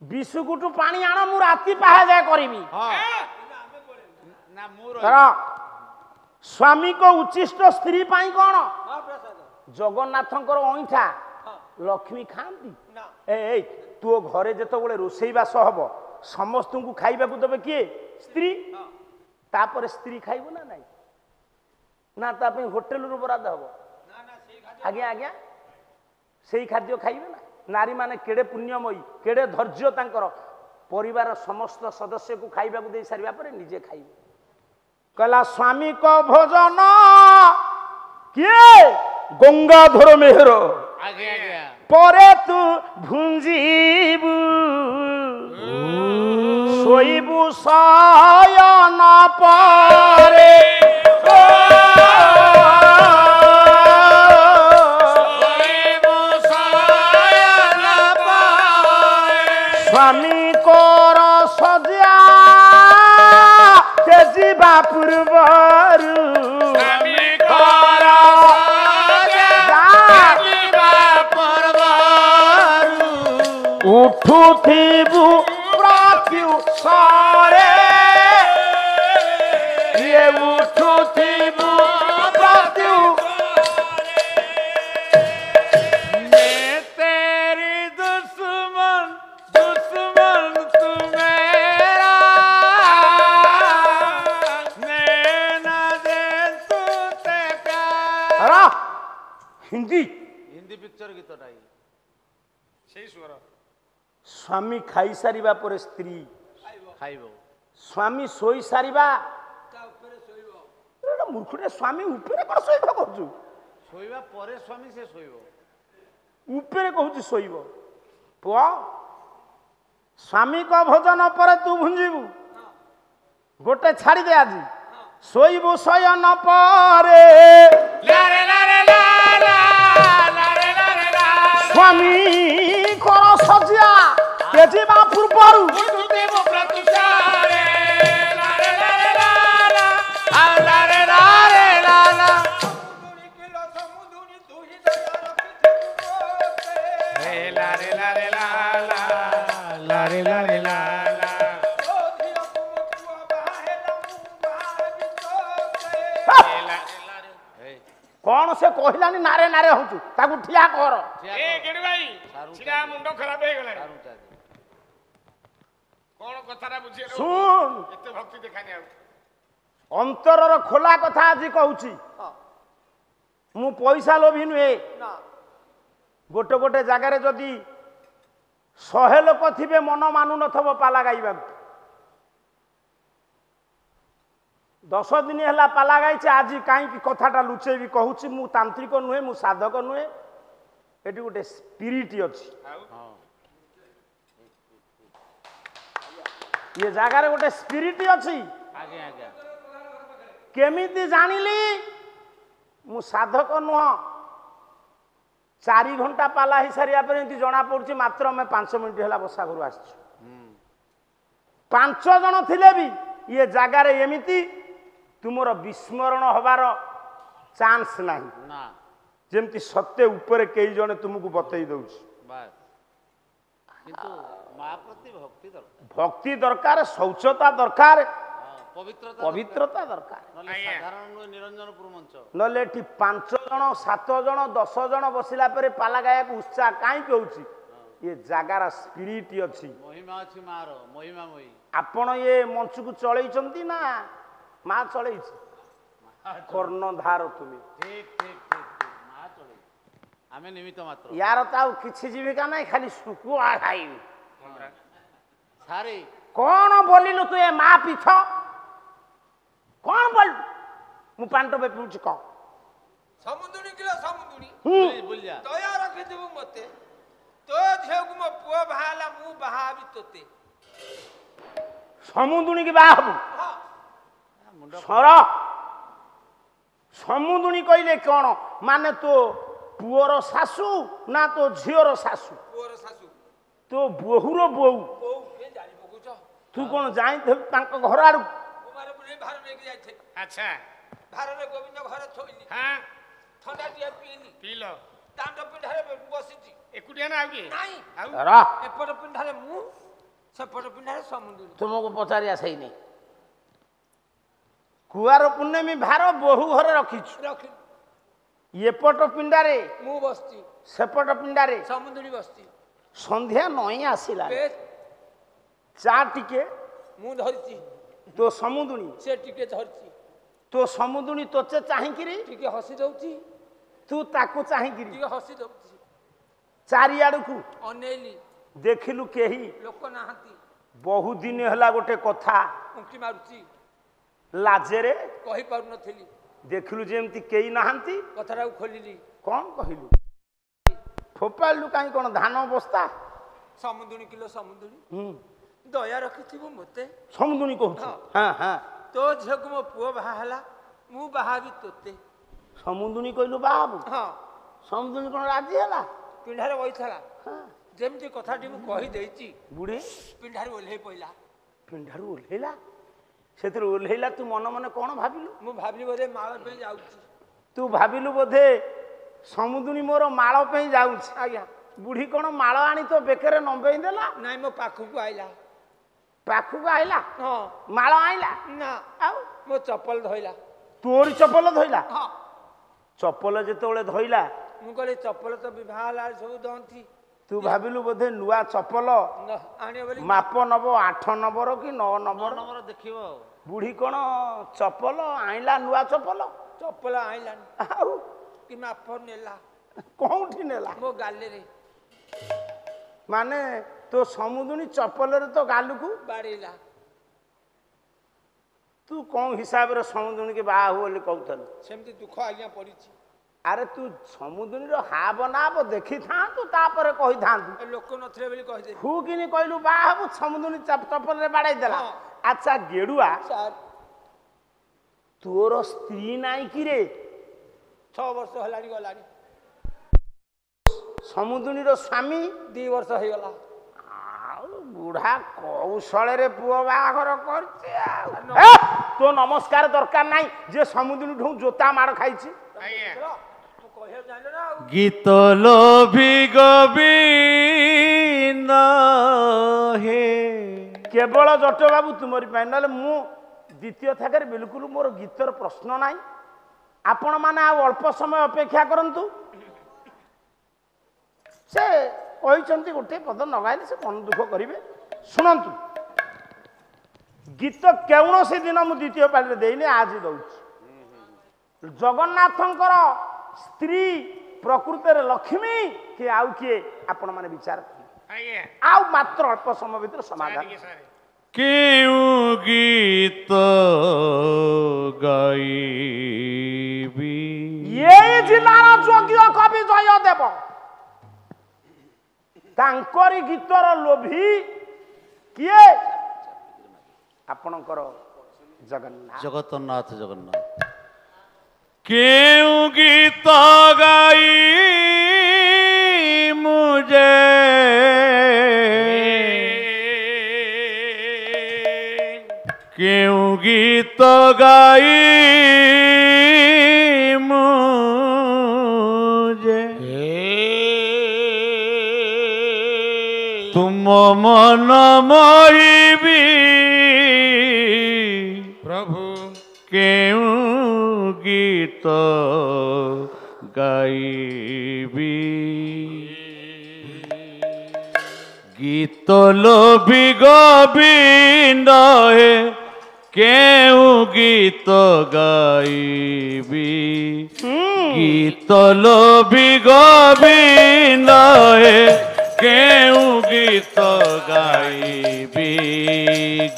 ବିସୁକୁଠୁ ପାଣି ଆଣ ମୁଁ ରାତି ପାହା ଯାଏ କରିବି। ସ୍ୱାମୀଙ୍କ ଉଚ୍ଚିଷ୍ଟ ସ୍ତ୍ରୀ ପାଇଁ କଣ? ଜଗନ୍ନାଥଙ୍କର ଅଇଁଠା ଲକ୍ଷ୍ମୀ ଖାଆନ୍ତି। ଏଇ ତୋ ଘରେ ଯେତେବେଳେ ରୋଷେଇବାସ ହବ ସମସ୍ତଙ୍କୁ ଖାଇବାକୁ ଦେବେ କିଏ? ସ୍ତ୍ରୀ। ତାପରେ ସ୍ତ୍ରୀ ଖାଇବ ନା ନାଇଁ? ନା ତା ପାଇଁ ହୋଟେଲରୁ ବରାଦ ହବ? ଆଜ୍ଞା ଆଜ୍ଞା ସେଇ ଖାଦ୍ୟ ଖାଇବେ ନା। ନାରୀ ମାନେ କେଡେ ପୁଣ୍ୟମୟୀ, କେଡେ ଧୈର୍ଯ୍ୟ ତାଙ୍କର। ପରିବାର ସମସ୍ତ ସଦସ୍ୟକୁ ଖାଇବାକୁ ଦେଇ ସାରିବା ପରେ ନିଜେ ଖାଇବେ। କହିଲା ସ୍ୱାମୀଙ୍କ ଭୋଜନ କିଏ? ଗଙ୍ଗାଧର ମେହେର। ପରେ ତୁ ଭୁଞ୍ଜିବୁ ଶୋଇବୁ ଶୟନ ପରେ। ସ୍ୱାମୀଙ୍କର ସଜା ତେଜିବା ପୂର୍ବରୁ ଉଠୁଥିବୁ ପ୍ରତ୍ୟୁଷରେ ଉଠୁଥିବୁ तेरी दुश्मन दुश्मन तू मेरा नैना दे तू ते प्यार। ହିନ୍ଦୀ हिंदी पिक्चर गीतटा ସେଇ ସ୍ୱର। ସ୍ୱାମୀ ଖାଇସାରିବା ପରେ ସ୍ତ୍ରୀ ଖାଇବ। ସ୍ୱାମୀ ଶୋଇ ସାରିବା ମୂର୍ଖଟେ। ସ୍ୱାମୀ ଉପରେ କଣ ଶୋଇବ କହୁଛୁ? ଶୋଇବା ପରେ ସ୍ୱାମୀ ସେ ଶୋଇବ। ଉପରେ କହୁଛି ଶୋଇବ। ପୁଅ ସ୍ୱାମୀଙ୍କ ଭୋଜନ ପରେ ତୁ ଭୁଞ୍ଜିବୁ। ଗୋଟେ ଛାଡ଼ିଦେ ଆଜି ଶୋଇବୁ ଶୟନ ପରେ। ସ୍ୱାମୀଙ୍କର ଶଯ୍ୟା ତେଜିବା ପୂର୍ବରୁ କଣ ସେ କହିଲାନି ନାରେ ନାରେ ହଉଛୁ? ତାକୁ ଠିଆ କର। ମୁଣ୍ଡ ଖରାପ ହେଇଗଲାଣି। କଣ କଥାଟା ବୁଝିଲ? ଶୁଣ, ଏତେ ଭକ୍ତି ଦେଖାନି ଆଉ। ଅନ୍ତରର ଖୋଲା କଥା ଆଜି କହୁଛି। ମୁଁ ପଇସା ଲୋଭୀ ନୁହେଁ। ଗୋଟେ ଗୋଟେ ଜାଗାରେ ଯଦି 100 ଲୋକ ଥିବେ ମନ ମାନୁ ନଥିବ ପାଲା ଗାଇବାକୁ। 10 ଦିନ ହେଲା ପାଲା ଗାଇছে। ଆଜି କାହିଁକି କଥାଟା ଲୁଚେଇବି କହୁଛି। ମୁଁ ତାନ୍ତ୍ରିକ ନୁହେଁ, ମୁଁ ସାଧକ ନୁହେଁ। ଏଠି ଗୋଟେ ସ୍ପିରିଟ ଅଛି। ଏ ଜାଗାରେ ଗୋଟେ ସ୍ପିରିଟ ଅଛି। କେମିତି ଜାଣିଲି ମୁଁ ସାଧକ ନୁହଁ? 4 ଘଣ୍ଟା ପାଲା ହେଇସାରିବା ପରେ ଏମିତି ଜଣା ପଡୁଛି ମାତ୍ର ଆମେ 5 ମିନିଟ୍ ହେଲା ବସା ଘରୁ ଆସିଛୁ। 5 ଜଣ ଥିଲେ ବି ଏ ଜାଗାରେ ଏମିତି ତୁମର ବିସ୍ମରଣ ହବାର ଚାନ୍ସ ନାହିଁ। ଯେମିତି ସତ୍ୟ ଉପରେ କେଇ ଜଣେ ତୁମକୁ ବତେଇ ଦଉଛି। ଭକ୍ତି ଦରକାର, ଶୌଚତା ଦରକାର, ପବିତ୍ରତା ଦରକାର। ନହେଲେ ଏଠି 5 ଜଣ 7 ଜଣ 10 ଜଣ ବସିଲା ପରେ ପାଲା ଗାଇବାକୁ ଉତ୍ସାହ କାହିଁକି ହଉଛି? ଏ ଜାଗାର ସ୍ପିରିଟ ଅଛି। ଆପଣ ଏ ମଞ୍ଚକୁ ଚଳେଇଛନ୍ତି ନା ମା ଚଳେଇଛି? କର୍ଣ୍ଣଧାର ତୁମେ। ଆମେ ନିମିତ୍ତ ମାତ୍ର। ୟାର ତ ଆଉ କିଛି ଜୀବିକା ନାହିଁ, ଖାଲି ଶୁକୁଆ ଖାଇବି। କଣ ବୋଲିଲୁ ତୁ ଏ ମା ପିଛ? କଣ ବୋଲ? ମୁଁ ପାଣି ଟୋପେ ପିଉଛି କହ। ସମୁଦୁଣି କିଲୋ ସମୁଦୁଣି ଦୟା ରଖିଥିବୁ ମତେ। ତୋ ଝିଅକୁ ମୋ ପୁଅ ବାହା ହେଲା, ମୁଁ ବାହା ହେବି ତୋତେ। ସମୁଦୁଣି କି ବାହା ହବୁ? ସର ସମୁଦୁଣି କହିଲେ କଣ ମାନେ? ତୋ ପୁଅର ଶାଶୁ ନା ତୋ ଝିଅର ଶାଶୁ? ପୁଅର ଶାଶୁ। ତୋ ବୋହୁର ବୋଉ। ତୁ କଣ ଜାଣିଥିବୁ ତାଙ୍କ ଘର ଆଡୁ? ଭାର ନେଇକି ଯାଇଥିଲି। ଆଚ୍ଛା। ଭାରରେ ଗୋବିନ୍ଦ ଘରେ ଥୋଇଲି। ଥଣ୍ଡା ଟିକେ ପିଇଲି। ପିଇଲ? ଦାଣ୍ଡ ପିଣ୍ଡାରେ ବସିଛି। ଏକୁଟିଆ ନା ଆଉ କିଏ? ନାଇଁ, ଏପଟ ପିଣ୍ଡାରେ ମୁଁ, ସେପଟ ପିଣ୍ଡାରେ ସମୁଦ୍ର ତୁମକୁ ପଚାରି ଆସେଇନି କୁଆର ପୂର୍ଣ୍ଣମୀ ଭାର ବୋହୁ ଘରେ ରଖିଛୁ ରଖି ଏପଟ ପିଣ୍ଡାରେ ମୁଁ ବସିଛି ସେପଟ ପିଣ୍ଡାରେ ସମୁଦ୍ରୀ ବସିଛି ସନ୍ଧ୍ୟା ନଇଁ ଆସିଲା ବେଶ ଚା ଟିକେ ମୁଁ ଧରିଛି ତୋ ସମୁଦୁଣୀ ସେ ଟିକେ ଧରିଛି ତୋ ସମୁଦୁଣୀ ତୋଚେ ଚାହିଁକିରି ଟିକେ ହସି ଦଉଛି ତୁ ତାକୁ ଚାହିଁକିରି ଟିକେ ହସି ଦଉଛି ଚାରିଆଡକୁ ଅନେଇଲି ଦେଖିଲୁ କେହି ଲୋକ ନାହାନ୍ତି ବହୁ ଦିନ ହେଲା ଗୋଟେ କଥା ଉଙ୍କି ମାରୁଛି ଲାଜରେ କହିପାରୁନଥିଲି ଦେଖିଲୁ ଯେମିତି କେହି ନାହାନ୍ତି କଥାଟାକୁ ଖୋଲିଲି କଣ କହିଲୁ ଫୋପାଡ଼ିଲୁ କାହିଁ କଣ ଧାନ ବସ୍ତା ସମୁଦ୍ରୀ କିଲୋ ସମୁଦ୍ରୀ ହୁଁ ଦୟା ରଖିଥିବୁ ମତେ ସମୁଦୁଣୀ କହୁଛୁ ହଁ ହଁ ତୋ ଝିଅକୁ ମୋ ପୁଅ ବାହା ହେଲା ମୁଁ ବାହାବି ତୋତେ ସମୁଦୁଣୀ କହିଲୁ ବାବୁ ହଁ ସମୁଦୁଣୀ କଣ ରାଜି ହେଲା ପିଣ୍ଡାରେ ବଇଥିଲା ହଁ ଯେମିତି କଥାଟି ମୁଁ କହିଦେଇଛି ବୁଢ଼ୀ ପିଣ୍ଡାରୁ ଓହ୍ଲେଇ ପଇଲା ପିଣ୍ଡାରୁ ଓହ୍ଲେଇଲା ସେଥିରୁ ଓହ୍ଲେଇଲା ତୁ ମନ ମନେ କଣ ଭାବିଲୁ ମୁଁ ଭାବିଲି ବୋଧେ ମାଳ ପାଇଁ ଯାଉଛି ତୁ ଭାବିଲୁ ବୋଧେ ସମୁଦୁଣୀ ମୋର ମାଳ ପାଇଁ ଯାଉଛି ଆଜ୍ଞା ବୁଢ଼ୀ କଣ ମାଳ ଆଣି ତୋ ବେକରେ ନମ୍ବେଇ ଦେଲା ନାଇଁ ମୋ ପାଖକୁ ଆଇଲା ପାଖକୁ ଆଇଲା ହଁ ମାଳ ଆଇଲା ନା ଆଉ ମୋ ଚପଲ ଧଇଲା ତୋରି ଚପଲ ଧଇଲା ହଁ ଚପଲ ଯେତେବେଳେ ଧଇଲା ମୁଁ କହିଲି ଚପଲ ତ ବିବାହ ହେଲା ସବୁ ଦଅନ୍ତି ତୁ ଭାବିଲୁ ବୋଧେ ନୂଆ ଚପଲ ଆଣିବ ବୋଲି ମାପ ନବ 8 ନମ୍ବର କି 9 ନମ୍ବର ନମ୍ବର ଦେଖିବ ଆଉ ବୁଢ଼ୀ କଣ ଚପଲ ଆଇଲା ନୂଆ ଚପଲ ଚପଲ ଆଇଲାନି ଆଉ କି ମାପ ନେଲା କୋଉଠି ନେଲା ମୋ ଗାଲିରେ ମାନେ ତୋ ସମୁଦୁଣୀ ଚପଲରେ ତ ଗାଲୁକୁ ବାଡ଼େଇଲା ତୁ କଣ ହିସାବରେ ସମୁଦୁଣୀକି ବାହା ହୁ ବୋଲି କହୁଥିଲୁ ସେମିତି ଦୁଃଖ ଆଜ୍ଞା ପଡ଼ିଛି ଆରେ ତୁ ସମୁଦୁଣୀର ହାବ ନାବ ଦେଖିଥାନ୍ତୁ ତାପରେ କହିଥାନ୍ତୁ ଲୋକ ନଥିଲେ ବୋଲି କହିଦେଲି ହୁ କିନି କହିଲୁ ବାହା ହବୁ ସମୁଦୁଣୀ ଚପଲରେ ବାଡ଼େଇ ଦେଲା ହଁ। ଆଚ୍ଛା ଗେଡୁଆ ସାର୍ ତୋର ସ୍ତ୍ରୀ ନାଇଁ କିରେ 6 ବର୍ଷ ହେଲାଣି ଗଲାଣି ସମୁଦୁଣୀର ସ୍ୱାମୀ 2 ବର୍ଷ ହେଇଗଲା ଆଉ ବୁଢା କୌଶଳରେ ପୁଅ ବାହାଘର କରିଛି ଆଉ ତୋ ନମସ୍କାର ଦରକାର ନାହିଁ ଯେ ସମୁଦୁଣୀ ଠୁ ଜୋତା ମାଡ଼ ଖାଇଛି ମୁଁ କହିବାକୁ ଜାଣିଲ ନା ଆଉ ଗୀତ ଲୋଭି ଗୋବିନ୍ଦ ହେ କେବଳ ଜଟ ବାବୁ ତୁମରି ପାଇଁ ନହେଲେ ମୁଁ ଦ୍ୱିତୀୟ ଥାକରେ ବିଲକୁଲ ମୋର ଗୀତର ପ୍ରଶ୍ନ ନାହିଁ ଆପଣମାନେ ଆଉ ଅଳ୍ପ ସମୟ ଅପେକ୍ଷା କରନ୍ତୁ ସେ କହିଛନ୍ତି ଗୋଟେ ପଦ ନଗାଇଲେ ସେ ମନ ଦୁଃଖ କରିବେ ଶୁଣନ୍ତୁ ଗୀତ କୌଣସି ଦିନ ମୁଁ ଦ୍ୱିତୀୟ ପାଳିରେ ଦେଇନି ଆଜି ଦଉଛି ଜଗନ୍ନାଥଙ୍କର ସ୍ତ୍ରୀ ପ୍ରକୃତରେ ଲକ୍ଷ୍ମୀ କି ଆଉ କିଏ ଆପଣମାନେ ବିଚାର କରିବେ ଆଉ ମାତ୍ର ଅଳ୍ପ ସମୟ ଭିତରେ ସମାଧାନ କେଉଁ ଗୀତ ଗାଇବି ଏଇ ଜିଲ୍ଲାର ଯୋଗ୍ୟ କବି ଜୟଦେବ ତାଙ୍କରି ଗୀତର ଲୋଭୀ କିଏ ଆପଣଙ୍କର ଜଗନ୍ନାଥ ଜଗତନାଥ ଜଗନ୍ନାଥ କେଉଁ ଗୀତ ଗାଇ ମୁझे କେଉଁ ଗୀତ ଗାଇ ମୁझे ତୁମ ମନ ମୋହିବି ପ୍ରଭୁ କେଉଁ ଗୀତ ଗାଇବି ଗୀତ ଲୋଭି ଗୋବିନ୍ଦ ହେ କେଉଁ ଗୀତ ଗାଇବି ଗୀତ ଲୋଭି ଗୋବିନ୍ଦ ହେ କେଉଁ ଗୀତ ଗାଇବି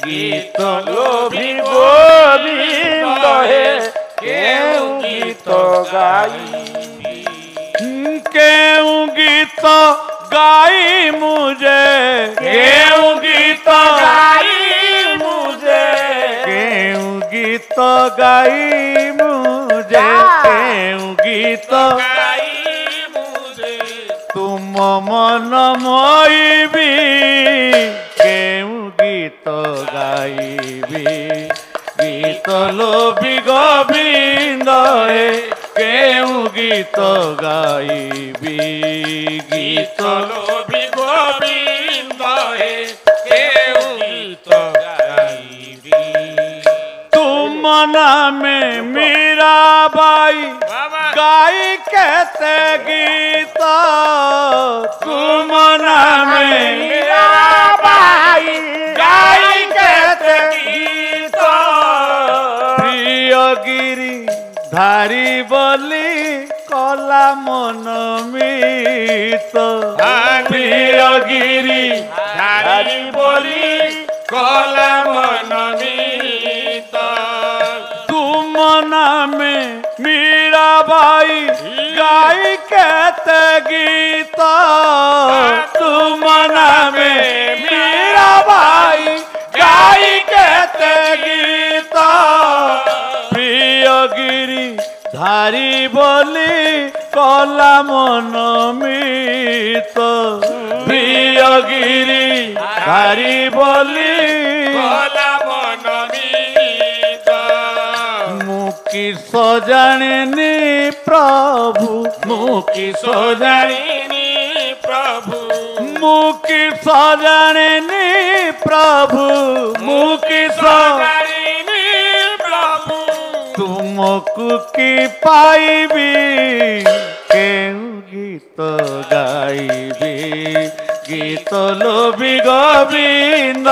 ଗୀତ ଲୋଭି ଗୋବିନ୍ଦ ହେ କେଉଁ ଗୀତ ଗାଇବି କେଉଁ ଗୀତ ଗାଇ ମୁझେ କେଉଁ ଗୀତ ଗାଇ ମୁझେ କେଉଁ ଗୀତ ଗାଇ ମୁझେ କେଉଁ ଗୀତ ଗାଇ ମୁझେ ତୁମ ମନ ମୋହିବି କେଉଁ ଗୀତ ଗାଇବି ଗୀତ ଲୋଭି ଗୋବିନ୍ଦ ହେ କେଉଁ ଗୀତ ଗାଇବି ଗୀତ ଲୋଭି ଗୋବିନ୍ଦ ହେ କେଉଁ केते गीत तुम नामे मीराबाई गाई केते गीत प्रिय गिरी धारी बोली कला मन मीत प्रिय गिरी धारी बोली कला मन मीत तुम नामे मीराबाई गाई केते गीत तुम नामे मीराबाई गाई केते गीत प्रिय गिरी धारी बोली कला मन मीत प्रिय गिरी धारी बोली कला मन मीत मुकी सजाणी प्रभु मुकी सजाणी प्रभु मुकी सजाणी प्रभु मुकी सजाणी प्रभु तुमको की पाइबी केउ गीत गाइबी गीत लोभी गोविंद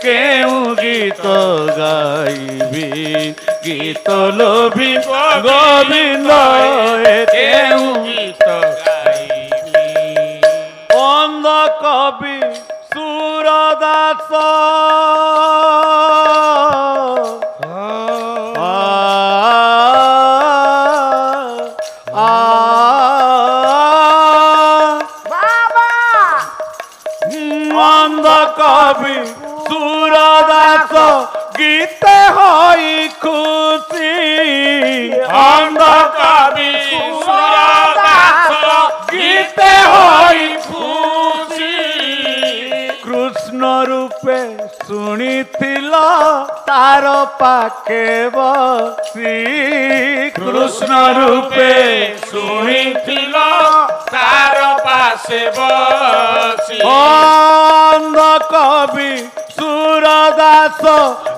केउ गीत गाइबी गीत लोभी गोविंद केउ गीत गाइबी अंध कवि सूरदास कवि सूरदास गीते होई खुशी अंध कवि सूरदास गीते होई खुशी कृष्ण रूपे शुणिथिल तार पाखे बसी कृष्ण रूपे शुणिथिल तार पासे बसी अंध कवि सूरदास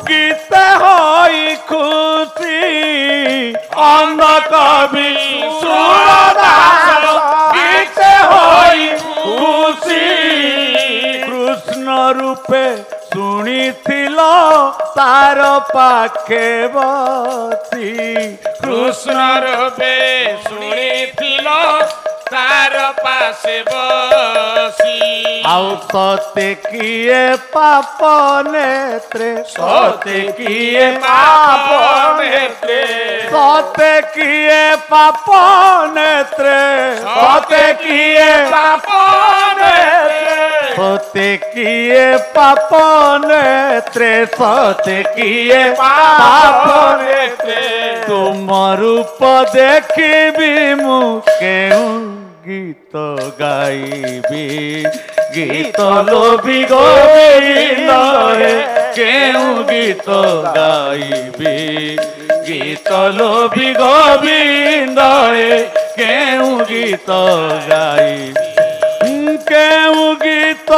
गीते होई खुशी अंध कवि सूरदास गीते होई खुशी कृष्ण रूपे शुणिथिल तार पाखे बसी कृष्ण रूपे शुणिथिल तार पासे बसी आउ सते किए पाप नेत्रे सते किए पाप नेत्रे सते किए पाप नेत्रे सते किए पाप नेत्रे सते किए पाप नेत्रे सते किए पाप नेत्रे तुम रूप देखिबी मु केउ गीत गाइबी गीत लोभी गोविंद केउ गीत गाइबी गीत लोभी गोविंद केउ गीत गाइबी केउ गीत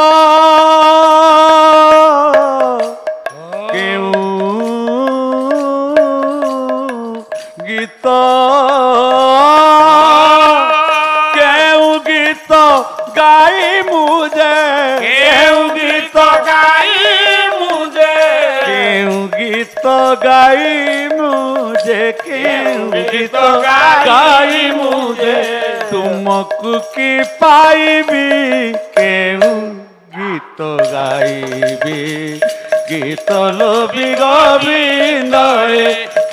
केउ गीत गाई मुझे केउ गीत गाई मुझे केउ गीत गाई मुझे केउ गीत गाई मुझे तुमको की पाइबी केउ गीत गाइबी गीत लोभी गोविंद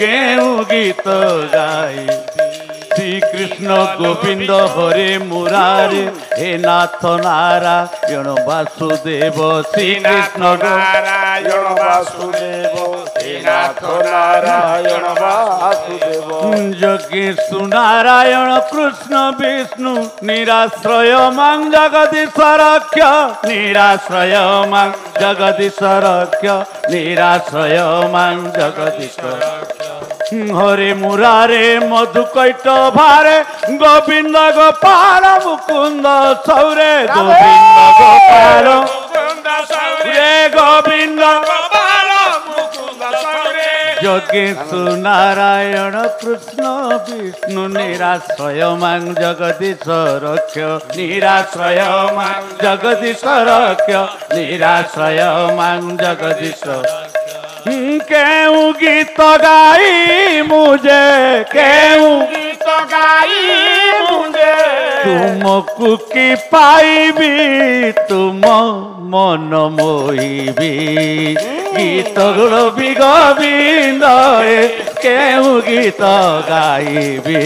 केउ गीत गाइबी श्री कृष्ण गोविंद हरे मुरारे हे नाथ नारायण वासुदेव श्री कृष्ण नारायण वासुदेव हे नाथ नारायण वासुदेव जगेश नारायण कृष्ण विष्णु निराश्रय मां जगदीश रक्ष निराश्रय मां जगदीश रक्ष निराश्रय मां जगदीश हरे मुरारे मधुकैट भारे गोविंद गोपाल मुकुंद सौरे गोविंद गोपाल रे गोविंद गोपाल मुकुंद सौरे যোগেশু নারায়ণ কৃষ্ণ বিষ্ণু নিরাশ্রয় মাং জগদীশ রক্ষ নিরাশ্রয় মাং জগদীশ রক্ষ নিরাশ্রয় মাং জগদীশ কেউ গীত গাই মুঝে কেউ গীত গাই মুঝে তুমକୁ কি পাইবি তুম মন মোহিবি গীত গাবি গোবিন্দে কেউ গীত গাইবি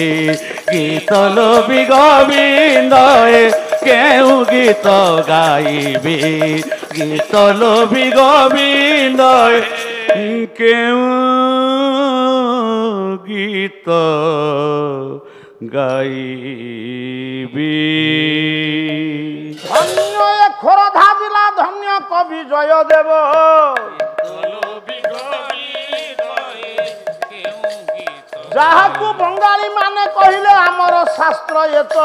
গীত লোবি গোবিন্দে কেউ গীত গাইবি গীত লোবি গোবিন্দে কেউ গীত গাইবি। ধন্য এ খোরধা জেলা ধন্য কবি জয়দেব যাহাকু বঙ্গালী মানে কহিলে আমার শাস্ত্র এত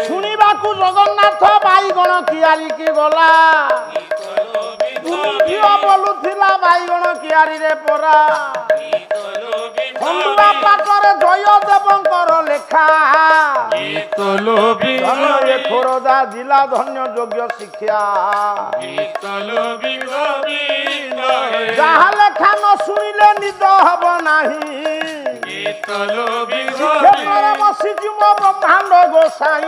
শুনিবাকু জগন্নাথ বাইগণ কিয়ারি কি গলা ঝিও বলুথিলা বাইগণ কিয়ারি রে পরা খন্দুয়া পাটরে জয়দেবঙ্কর লেখা এ খোরদা জিলা ধন্য যোগ্য শিক্ষা যাহা লেখা ন শুনিলে নিদ হব নাহি ক্ষেত্রে বসিছি মো ব্রহ্মাণ্ড গোসাই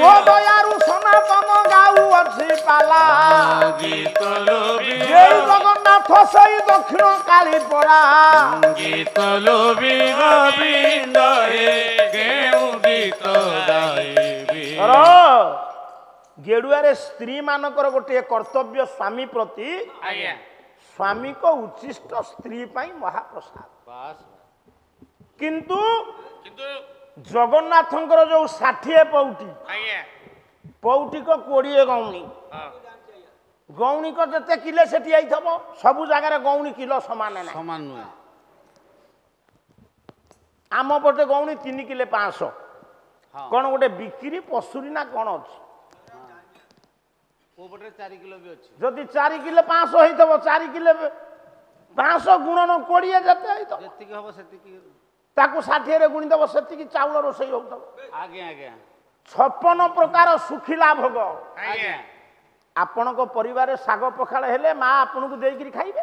ও দয়ারু সনাতন গাউ অছি পালা যেই জগন্নাথ সেই দক্ষিণ কালী পড়া গীত লোবি গোবিন্দে কেউ গীত গাইবি। গেড়ুয়ারে স্ত্রী মানকর গোটিଏ কর্তব্য স্বামী প্রতি ଆଜ୍ଞା স্বামীক উচ্ছিষ্ট স্ত্রী পাই মহাপ্রসাদ ବାସ୍ কিন্তু କିନ୍ତୁ জগন্নাথଙ୍କର ଯୋଉ 60 ପଉଟି ଆଜ୍ଞା ପଉଟିକ 20 ଗଉଣୀ ହଁ ଗଉଣୀକ ଯେତେ କିଲେ ସେଠି ଆଇଥବ ସବୁ ଜାଗାରେ ଗଉଣୀ କିଲୋ ସମାନ ନାହିଁ ସମାନ ନୁହେଁ ଆମ ପଟେ ଗଉଣୀ 3 କିଲେ 500 ହଁ କଣ ଗୋଟେ ବିକ୍ରି ପଶୁରୀ ନା କଣ ଅଛି କୋଉ ପଟରେ 4 କିଲୋ ବି ଅଛି ଯଦି 4 କିଲେ 500 ହେଇଥବ 4 କିଲେ 500 ଗୁଣନ 20 ଯେତେ ହେଇଥବ ଯେତିକି ହବ ସେତିକି ତାକୁ 60 ରେ ଗୁଣି ଦବ ସେତିକି ଚାଉଳ ରୋଷେଇ ହଉଥବ ଆଜ୍ଞା ଆଜ୍ଞା 56 ପ୍ରକାର ଶୁଖିଲା ଭୋଗ ଆଜ୍ଞା ଆପଣଙ୍କ ପରିବାରରେ ଶାଗ ପଖାଳ ହେଲେ ମା ଆପଣଙ୍କୁ ଦେଇକିରି ଖାଇବେ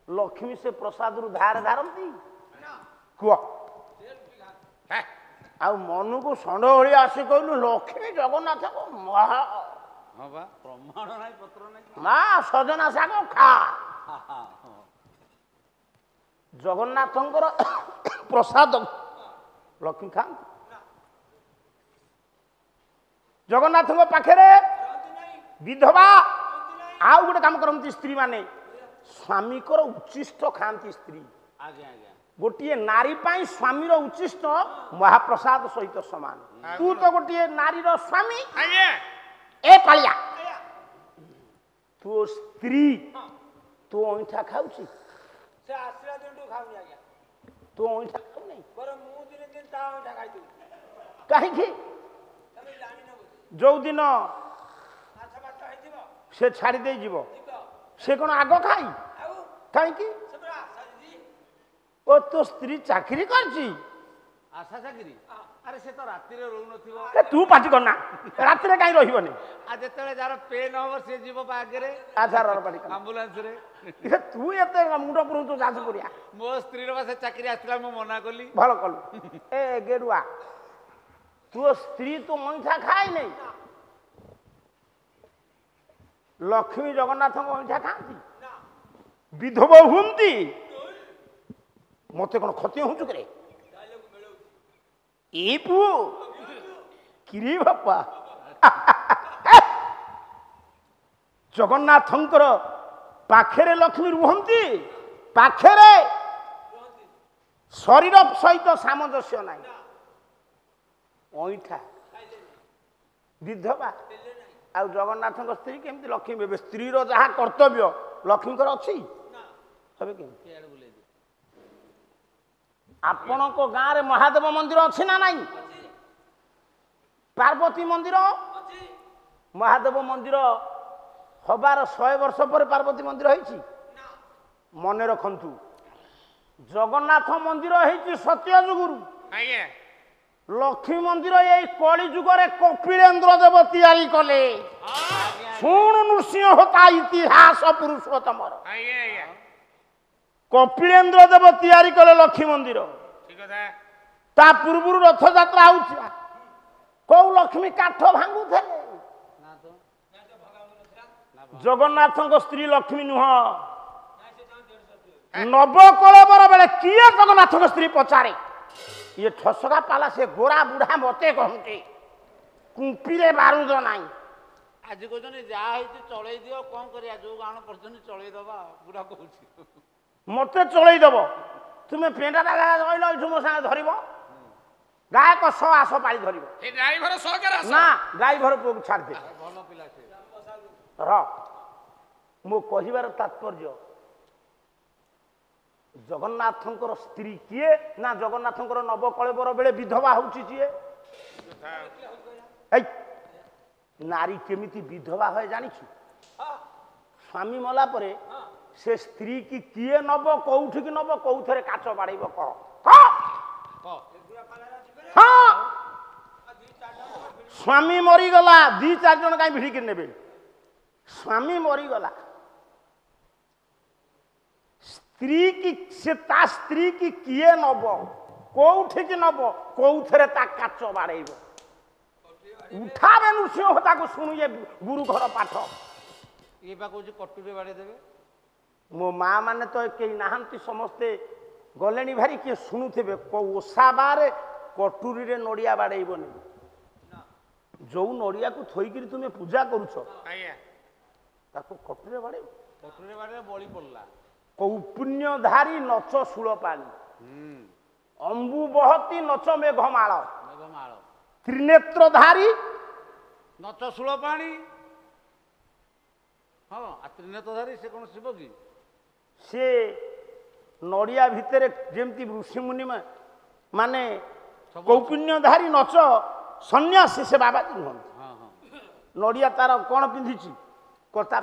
ଲକ୍ଷ୍ମୀ ସେ ପ୍ରସାଦରୁ ଧାର ଧାରନ୍ତି କୁହ ଆଉ ମନକୁ ଷଣ୍ଢ ଭଳିଆ ଆସି କହିଲୁ ଲକ୍ଷ୍ମୀ ଜଗନ୍ନାଥଙ୍କ ମହା ହଁ ବା ପ୍ରମାଣ ନାହିଁ ପତ୍ର ନାହିଁ ମା ସଜନା ଶାଗ ଖା ଜଗନ୍ନାଥଙ୍କର ପ୍ରସାଦ ଲକ୍ଷ୍ମୀ ଖାଆନ୍ତି ଜଗନ୍ନାଥଙ୍କ ପାଖରେ ବିଧବା ଆଉ ଗୋଟେ କାମ କରନ୍ତି ସ୍ତ୍ରୀ ମାନେ ସ୍ୱାମୀଙ୍କର ଉଚ୍ଚିଷ୍ଟ ଖାଆନ୍ତି ସ୍ତ୍ରୀ ଆଜ୍ଞା ଆଜ୍ଞା ଗୋଟିଏ ନାରୀ ପାଇଁ ସ୍ୱାମୀର ଉଚ୍ଚିଷ୍ଟ ମହାପ୍ରସାଦ ସହିତ ସମାନ ତୁ ତ ଗୋଟିଏ ନାରୀର ସ୍ୱାମୀ ଆଜ୍ଞା ଏ କାଳିଆ ତୋ ସ୍ତ୍ରୀ ତୋ ଅଇଁଠା ଖାଉଛି ସେ ଆସିଲା ଦିନଠୁ ଖାଉନି ଆଜ୍ଞା ତୋ ଅଇଁଠା ଖାଉନି ବରଂ ମୁଁ ଦିନେ ଦିନ ତା ଅଇଁଠା ଖାଇଦେବି କାହିଁକି ତମେ ଜାଣିନ ବୋଧେ ଯୋଉଦିନ ମାଛ ଭାତ ହେଇଥିବ ସେ ଛାଡ଼ି ଦେଇଯିବ ଯିବ ସେ କ'ଣ ଆଗ ଖାଇ ଆଉ କାହିଁକି ସେ ପୁରା ଆଶା ଦିଦି ଓ ତୋ ସ୍ତ୍ରୀ ଚାକିରି କରିଛି ଆଶା ଚାକିରି ଆରେ ସେ ତ ରାତିରେ ରହୁନଥିବ ଏ ତୁ ପାଟି କରନା ରାତିରେ କାହିଁ ରହିବନି ଆଉ ଯେତେବେଳେ ଯାହାର ପେନ୍ ହବ ସେ ଯିବ ଆଗରେ ଆଚ୍ଛା ପାଟି କର ଆମ୍ବୁଲାନ୍ସରେ ତୁ ଏତେ ମୁଣ୍ଡ ପୁରନ୍ତୁ ଚାଷ କରିବା ମୋ ସ୍ତ୍ରୀର ବା ସେ ଚାକିରି ଆସିଥିଲା ମୁଁ ମନା କଲି ଭଲ କଲୁ ଏ ଗେଡୁଆ ତୋ ସ୍ତ୍ରୀ ତୁ ଅଇଁଠା ଖାଏ ନାହିଁ ଲକ୍ଷ୍ମୀ ଜଗନ୍ନାଥଙ୍କ ଅଇଁଠା ଖାଆନ୍ତି ବିଧବା ହୁଅନ୍ତି ମତେ କ'ଣ କ୍ଷତି ହଉଛୁ କିରେ ଏ ପୁଅ କିରେ ବାପା ଜଗନ୍ନାଥଙ୍କର ପାଖରେ ଲକ୍ଷ୍ମୀ ରୁହନ୍ତି ପାଖରେ ଶରୀର ସହିତ ସାମଞ୍ଜସ୍ୟ ନାହିଁ ଅଇଁଠା ବିଧବା ଆଉ ଜଗନ୍ନାଥଙ୍କ ସ୍ତ୍ରୀ କେମିତି ଲକ୍ଷ୍ମୀ ହେବେ ସ୍ତ୍ରୀର ଯାହା କର୍ତ୍ତବ୍ୟ ଲକ୍ଷ୍ମୀଙ୍କର ଅଛି ହେବେ କେମିତି ଆପଣଙ୍କ ଗାଁରେ ମହାଦେବ ମନ୍ଦିର ଅଛି ନା ନାହିଁ ପାର୍ବତୀ ମନ୍ଦିର ମହାଦେବ ମନ୍ଦିର ହବାର 100 ବର୍ଷ ପରେ ପାର୍ବତୀ ମନ୍ଦିର ହେଇଛି। ମନେ ରଖନ୍ତୁ ଜଗନ୍ନାଥ ମନ୍ଦିର ହେଇଛି ସତ୍ୟ ଯୁଗରୁ। ଆଜ୍ଞା ଲକ୍ଷ୍ମୀ ମନ୍ଦିର ଏଇ କଳି ଯୁଗରେ କପିଳେନ୍ଦ୍ର ଦେବ ତିଆରି କଲେ। ଶୁଣ ନୃସିଂହ ହୋତା ଇତିହାସ ପୁରୁଷୋତ୍ତମର। ଆଜ୍ଞା ଆଜ୍ଞା କପିଳେନ୍ଦ୍ର ଦେବ ତିଆରି କଲେ ଲକ୍ଷ୍ମୀ ମନ୍ଦିର। ଠିକ କଥା ତା ପୂର୍ବରୁ ରଥଯାତ୍ରା ହଉଥିଲା। କୋଉ ଲକ୍ଷ୍ମୀ କାଠ ଭାଙ୍ଗୁଥିଲେ? ଜଗନ୍ନାଥଙ୍କ ସ୍ତ୍ରୀ ଲକ୍ଷ୍ମୀ ନୁହଁ। ନବକଳେବର ବେଳେ କିଏ ଜଗନ୍ନାଥଙ୍କ ସ୍ତ୍ରୀ ପଚାରେ? ଇଏ ଠସକା ପାଲା ସେ ଗୋରା ବୁଢା ମତେ କହୁଛି କୁମ୍ପିରେ ବାରୁଦ ନାହିଁ। ଆଜି କହୁଛନ୍ତି ଯାହା ହେଇଛି ଚଳେଇ ଦିଅ, କଣ କରିବା, ଯୋଉ ଗାଣ ପର୍ଯ୍ୟନ୍ତ ଚଳେଇ ଦବା। ବୁଢା କହୁଛି ମତେ ଚଳେଇ ଦବ। ତୁମେ ପେଣ୍ଡାଟା ରହିଲ ଏଇଠୁ ମୋ ସାଙ୍ଗେ ଧରିବ। ଗାୟକ ଆସ ପାଳି ଧରିବ ଏ ଡ୍ରାଇଭର ସହକାର ଆସ ନା ଡ୍ରାଇଭର ପୁଅକୁ ଛାଡ଼ିଦେ। ଭଲ ପିଲା ସେ। ମୋ କହିବାର ତାତ୍ପର୍ଯ୍ୟ ଜଗନ୍ନାଥଙ୍କର ସ୍ତ୍ରୀ କିଏ ନା ଜଗନ୍ନାଥଙ୍କର ନବକଳେବର ବେଳେ ବିଧବା ହଉଛି କିଏ? ଏଇ ନାରୀ କେମିତି ବିଧବା ହୁଏ ଜାଣିଛୁ? ସ୍ୱାମୀ ମଲା ପରେ ସେ ସ୍ତ୍ରୀ କି କିଏ ନବ, କୋଉଠିକି ନବ, କୋଉଥିରେ କାଚ ବାଡ଼େଇବ କହ? ହଁ ସ୍ୱାମୀ ମରିଗଲା 2-4 ଜଣ କାହିଁ ଭିଡ଼ିକି ନେବେ? ସ୍ୱାମୀ ମରିଗଲା ସ୍ତ୍ରୀ କି ସେ ତା ସ୍ତ୍ରୀ କି କିଏ ନବ, କୋଉଠିକି ନବ, କୋଉଥିରେ ତା କାଚ ବାଡ଼େଇବ? ଉଠାବେ ନୃସିଂହ ତାକୁ ଶୁଣିଏ ଗୁରୁ ଘର ପାଠ। ଇଏ ବା କହୁଛି କଟୁରେ ବାଡ଼େଇ ଦେବେ। ମୋ ମା ମାନେ ତ କେହି ନାହାନ୍ତି, ସମସ୍ତେ ଗଲେଣି ଭାରି। କିଏ ଶୁଣୁଥିବେ ଓଷା ବାରେ କଟୁରୀରେ ନଡ଼ିଆ ବାଡ଼େଇବନି। ଯୋଉ ନଡ଼ିଆକୁ ଥୋଇକିରି ତୁମେ ପୂଜା କରୁଛ ଆଜ୍ଞା ତାକୁ କଟୁରେ ବାଡ଼େଇବ? କଟୁରେ ବାଡ଼େଇ ବଳି ପଡ଼ିଲା। କୌପୁଣ୍ୟଧାରୀ ନଚ ଶୂଳ ପାଣି, ଅମ୍ବୁ ବହତି ନଚ ମେଘମାଳ, ମେଘମାଳ ତ୍ରିନେତ୍ରଧାରୀ ନଚ ଶୂଳ ପାଣି। ହଁ ତ୍ରିନେତ୍ରଧାରୀ ସେ କଣ ଶିବ କି? ସେ ନଡ଼ିଆ ଭିତରେ ଯେମିତି ଋଷିମୁନି ମାନେ କୌପୁଣ୍ୟଧାରୀ ନଚ ସନ୍ନ୍ୟାସୀ, ସେ ବାବାଜୀ ନୁହନ୍ତି। ନଡ଼ିଆ ତାର କଣ ପିନ୍ଧିଛି? କତା